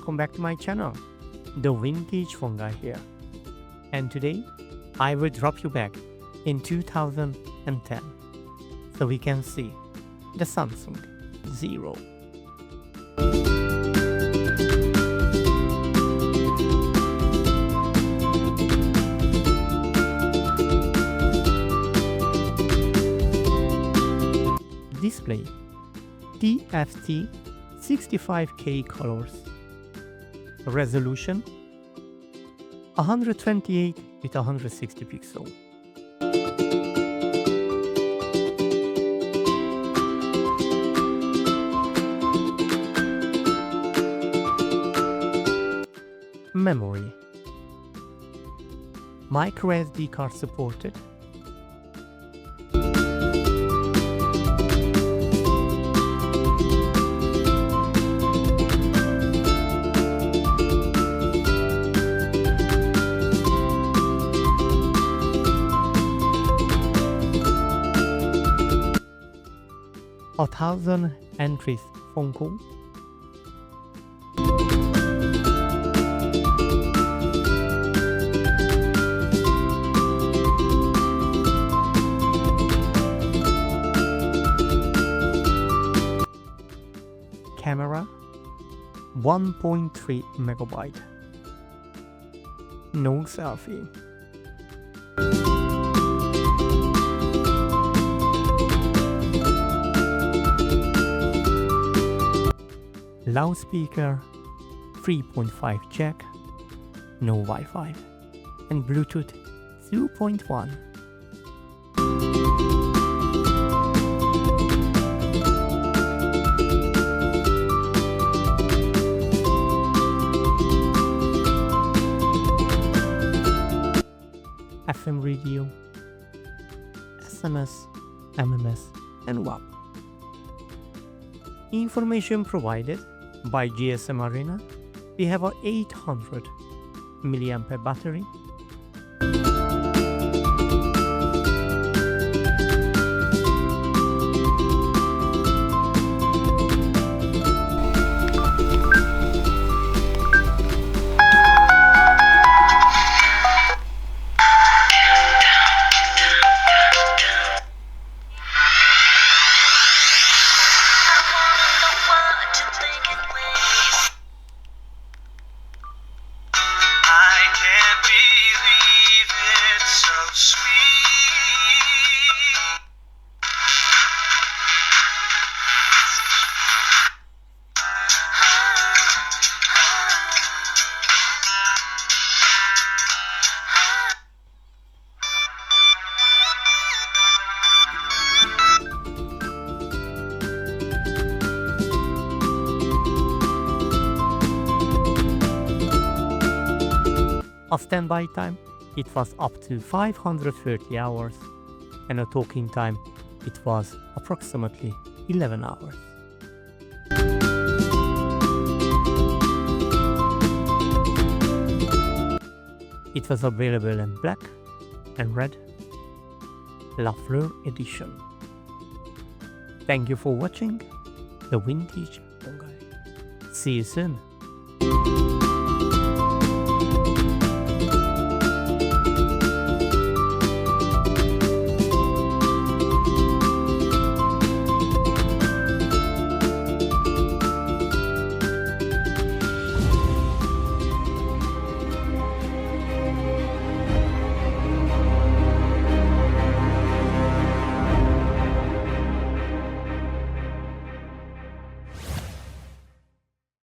welcome back to my channel, the Vintage Phone Guy here. And today, I will drop you back in 2010 so we can see the Samsung Zero. Display TFT 65K colors. Resolution 128 with 160 pixel. Memory. Micro SD card supported. A 1000 entries phone call. Camera 1.3 megabyte. No selfie. Loudspeaker 3.5 jack, no Wi-Fi, and Bluetooth 2.1. FM radio, SMS, MMS, and WAP. Information provided by GSM Arena. We have a 800 mAh battery. A standby time, it was up to 530 hours, and a talking time, it was approximately 11 hours. It was available in black and red, La Fleur edition. Thank you for watching the Vintage Phone Guy. See you soon.